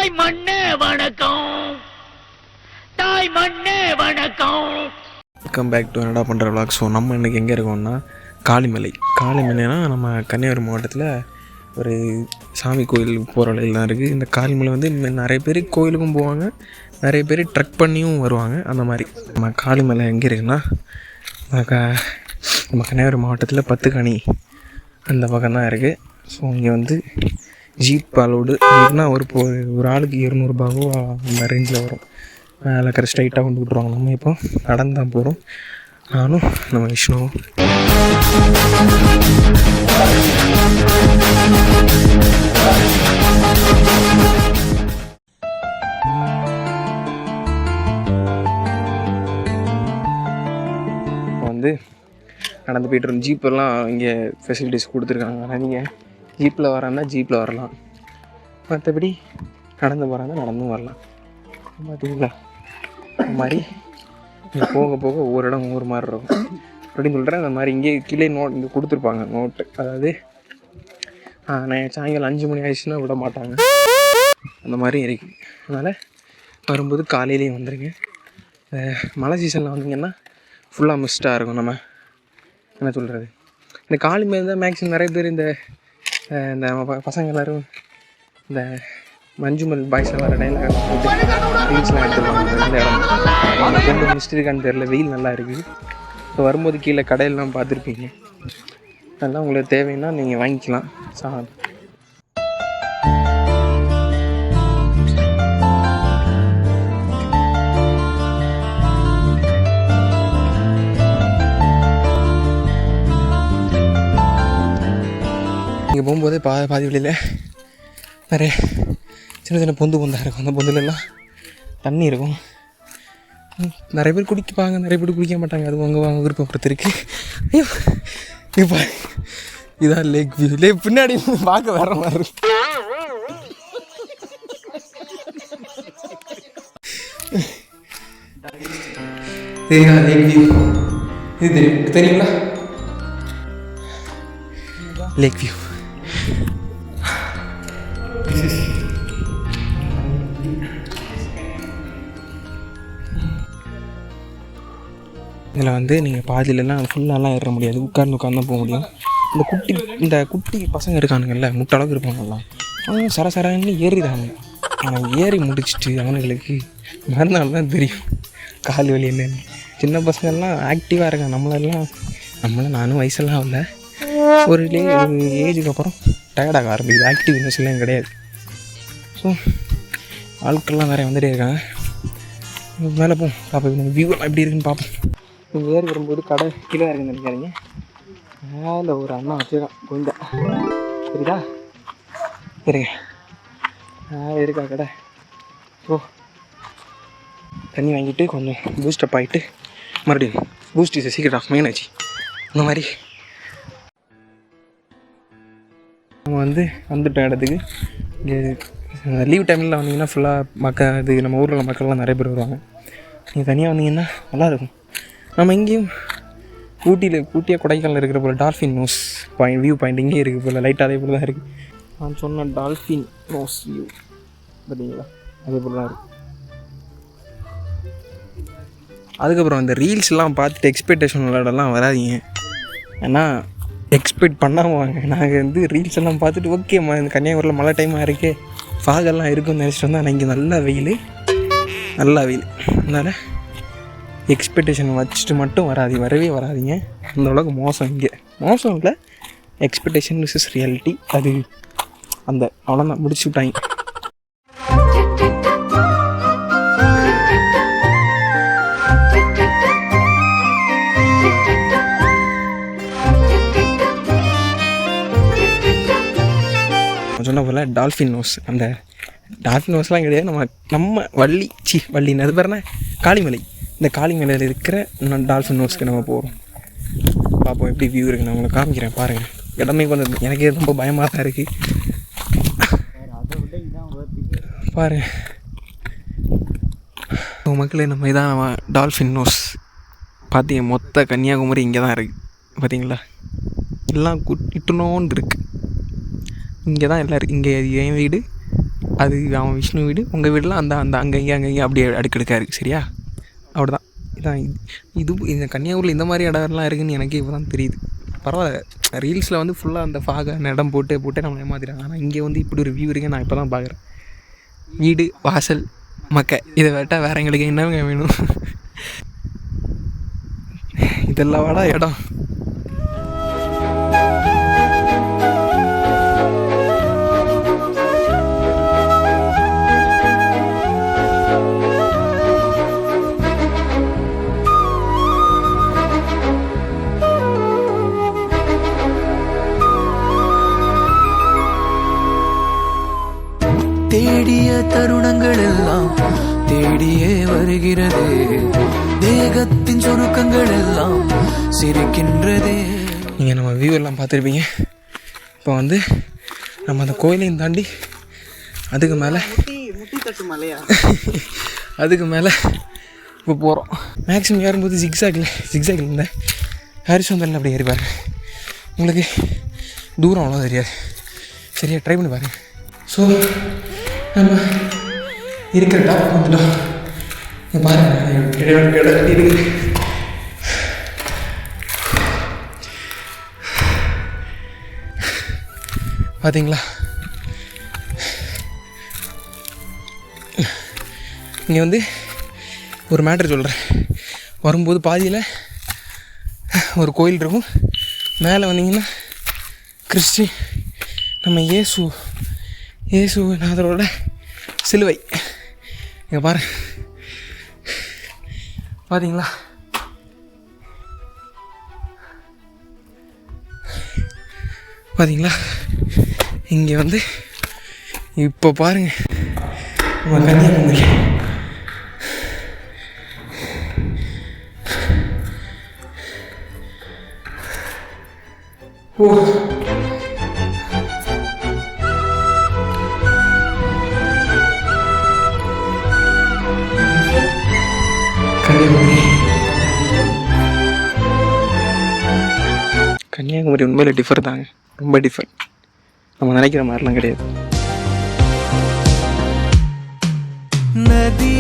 தாய் மண்ணே வணக்கம், தாய் மண்ணே வணக்கம். வெல்கம் பேக் டு என்னடா பண்ணுற விளாக். ஸோ நம்ம இன்றைக்கி எங்கே இருக்கோம்னா காளிமலைனா நம்ம கன்னியாகுமரி மாவட்டத்தில் ஒரு சாமி கோயில் போகிற வழியில் தான் இருக்குது. இந்த காளிமலை வந்து நிறைய பேர் கோயிலுக்கும் போவாங்க, நிறைய பேர் ட்ரெக் பண்ணியும் வருவாங்க. அந்த மாதிரி நம்ம காளிமலை எங்கே இருக்குன்னா நம்ம கன்னியாகுமரி மாவட்டத்தில் 10 கனி அந்த பக்கம் தான் இருக்குது. ஸோ இங்கே வந்து ஜீப் அலோடு இல்லைன்னா ஒரு ஆளுக்கு 200 ரூபாவோ அந்த ரேஞ்சில் வரும். அதில் ஸ்ட்ரைட்டாக கொண்டு விட்ருவாங்க. நம்ம இப்போ நடந்து தான் போகிறோம், நானும் நம்ம விஷ்ணுவும். இப்போ வந்து நடந்து போய்ட்டுருக்கோம். ஜீப்பெல்லாம் இங்கே ஃபெசிலிட்டிஸ் கொடுத்துருக்காங்க. ஆனால் நீங்கள் ஜீப்பில் வரேன்னா ஜீப்பில் வரலாம், மற்றபடி நடந்து போகிறாங்க நடந்தும் வரலாம். பார்த்தீங்களா, இந்த மாதிரி இங்கே போக போக ஒவ்வொரு இடம் ஒவ்வொரு மாதிரி இருக்கும் அப்படின்னு சொல்கிறேன். அந்த மாதிரி இங்கே கீழே இங்கே கொடுத்துருப்பாங்க நோட்டு. அதாவது நான் சாயங்காலம் 5 மணி ஆயிடுச்சுன்னா விட மாட்டாங்க, அந்த மாதிரி இருக்குது. அதனால் வரும்போது காலையிலேயே வந்துடுங்க. மழை சீசனில் வந்தீங்கன்னா ஃபுல்லாக மிஸ்ட்டாக இருக்கும். நம்ம என்ன சொல்கிறது, இந்த காளிமலை தான் மேக்ஸிமம் நிறைய பேர் இந்த பசங்க எல்லோரும் இந்த மஞ்சுமல் பாய்ஸில் வர டைலாக் ரீல்ஸ்லாம் எடுத்துருவாங்க. இந்த இடம் ரொம்ப மிஸ்ட் இருக்கான்னு தெரில, வெயில் நல்லா இருக்குது. இப்போ வரும்போது கீழே கடையெல்லாம் பார்த்துருப்பீங்க, அதெல்லாம் உங்களுக்கு தேவைன்னா நீங்கள் வாங்கிக்கலாம். இங்கே போகும்போதே பாதி வழியில் நிறைய சின்ன சின்ன பொந்தாக இருக்கும். அந்த பொந்துலெல்லாம் தண்ணி இருக்கும். நிறைய பேர் குடிப்பாங்க, நிறைய பேர் குடிக்க மாட்டாங்க. அது வாங்க விருப்பம் பொறுத்திருக்கு. ஐயோ இப்போ இதான் லேக் வியூ. பின்னாடி பார்க்க வேற மாதிரி லேக் வியூ. இது தெரியுங்களா, லேக் வியூ. இதில் வந்து நீங்கள் பாதியிலலாம் ஃபுல்லாலாம் ஏற முடியாது, உட்கார்ந்து தான் போக முடியும். இந்த குட்டி பசங்க இருக்கானுங்கல்ல, முட்டளவுக்கு இருப்பாங்கலாம், அவங்க சரசரன்னு ஏறிடுறாங்க. ஆனால் ஏறி முடிச்சுட்டு அவனுங்களுக்கு மறுநாள் தான் தெரியும் கால் வலி என்னன்னு. சின்ன பசங்கள்லாம் ஆக்டிவாக இருக்காங்க. நானும் வயசெல்லாம் இல்லை, ஒரு ஏஜுக்கு அப்புறம் டயர்டாக ஆரம்பிக்குது. ஆக்டிவ்னஸ்லாம் கிடையாது. ஸோ ஆட்கள்லாம் நிறைய வந்துட்டே இருக்காங்க. மேலே போகும் பார்ப்போம், வியூவெல்லாம் எப்படி இருக்குன்னு பார்ப்போம். ஏறி வரும்போது கடை கீழே இருக்குன்னு நினைக்காதீங்க, மேலே ஒரு அண்ணா வச்சுருக்கான் கொஞ்சம் சரிதா, சரிங்க இருக்கா கடை. ஸோ தண்ணி வாங்கிட்டு கொஞ்சம் பூஸ்டப் ஆகிட்டு மறுபடியும் பூஸ்ட் இஸ் சீக்கிரம் ஆஃப் மெயின் ஆச்சு. இந்த மாதிரி நம்ம வந்துட்டோம் இடத்துக்கு. இங்கே லீவ் டைமில் வந்தீங்கன்னா ஃபுல்லாக இது நம்ம ஊரில் உள்ள மக்கள்லாம் நிறைய பேர் வருவாங்க. நீங்கள் தனியாக வந்தீங்கன்னா நல்லாயிருக்கும். நம்ம இங்கேயும் ஊட்டியாக கொடைக்கானல் இருக்கிற போல் டால்ஃபின் நோஸ் வியூ பாயிண்ட் இங்கேயும் இருக்குது போல், லைட்டாக அதே போல் தான் இருக்குது. நான் சொன்ன டால்ஃபின் நோஸ் வியூ பார்த்தீங்களா, அதே போல் தான் இருக்குது. அதுக்கப்புறம் அந்த ரீல்ஸ்லாம் பார்த்துட்டு எக்ஸ்பெக்டேஷன் விளையாடலாம் வராதிங்க, ஏன்னா எக்ஸ்பெக்ட் பண்ணாமல் வாங்க. நாங்கள் ரீல்ஸ் எல்லாம் பார்த்துட்டு ஓகேம்மா இந்த கன்னியாகுமரியில் மழை டைமாக இருக்கே, ஃபாகெல்லாம் இருக்குன்னு நினச்சிட்டு வந்தால் ஆனால் இங்கே நல்லா வெயில். அதனால் எக்ஸ்பெக்டேஷன் வச்சுட்டு மட்டும் வரவே வராதிங்க. அந்த அளவுக்கு மோசம் இங்கே மோசம் இல்லை, எக்ஸ்பெக்டேஷன் விசஸ் ரியாலிட்டி. அது அந்த அவ்வளோதான், முடிச்சு விட்டாங்க. சொன்ன போல் டால்ஃபின் நோஸ், அந்த டால்ஃபின் நோஸ்லாம் கிடையாது, நம்ம வள்ளின்னு அது பேர்னா காளிமலை. இந்த காளிமலையில் இருக்கிற டால்ஃபின் நோஸ்க்கு நம்ம போகிறோம். பார்ப்போம் எப்படி வியூ இருக்குது. நான் உங்களுக்கு காமிக்கிறேன் பாருங்கள். இடமே கொஞ்சம் எனக்கே ரொம்ப பயமாக தான் இருக்குது. பாருங்கள் மக்களே, நம்ம இதான் டால்ஃபின் நோஸ். பார்த்தீங்க, மொத்த கன்னியாகுமரி இங்கே தான் இருக்குது. பார்த்தீங்களா, எல்லாம் இட்டுனோன்னு இருக்குது. இங்கே தான் எல்லாம் இருக்குது. இங்கே என் வீடு, அது அவன் விஷ்ணு வீடு, உங்கள் வீடெலாம் அந்த அங்கங்கே அப்படியே அடுக்கடுக்காக இருக்குது. சரியா? அவ்வளோதான். இதான் இந்த கன்னியாகுமரியில் இந்த மாதிரி இடம்லாம் இருக்குதுன்னு எனக்கே இப்போ தான் தெரியுது. பரவாயில்ல, ரீல்ஸில் வந்து ஃபுல்லாக அந்த இடம் போட்டு நம்மளை ஏமாத்திட்டாங்க. ஆனால் இங்கே வந்து இப்படி ஒரு வியூ இருக்குன்னு நான் இப்போ தான் பார்க்குறேன். வீடு, வாசல், இதை விட்டால் வேறு எங்களுக்கு என்னங்க வேணும்? இதெல்லாம் வாடா இடம். தேடிய தருணங்கள் எல்லாம் தேடியே வருகிறது. தேகத்தின் சுருக்கங்கள் எல்லாம் சிரிக்கின்றதே. நீங்கள் நம்ம வியூ எல்லாம் பார்த்துருப்பீங்க. இப்போ வந்து நம்ம அந்த கோயிலையும் தாண்டி அதுக்கு மேலே அதுக்கு மேலே இப்போ போகிறோம். மேக்ஸிமம் ஏறும்போது ஜிக்ஸாகில் இந்த ஹாரிசோந்தலில் அப்படி ஏறி பாருங்க. உங்களுக்கு தூரம் அவ்வளோ தெரியாது. சரியா? ட்ரை பண்ணி பாருங்கள். ஸோ நம்ம இருக்கிற டாப் வந்துட்டோம். பாருங்கள் இருக்கு. பார்த்தீங்களா? இங்கே வந்து ஒரு மேட்ரு சொல்கிறேன். வரும்போது பாதியில் ஒரு கோயில் இருக்கும். மேலே வந்தீங்கன்னா நம்ம இயேசுநாதரோட சிலுவை. இங்கே பாருங்க, பார்த்தீங்களா? இங்கே வந்து இப்போ பாருங்க நம்ம கன்னியாகுமரி. ஓ, கன்னியாகுமரி உண்மையில் டிஃபர் தாங்க, ரொம்ப டிஃபர். நம்ம நினைக்கிற மாதிரிலாம் கிடையாது. நதி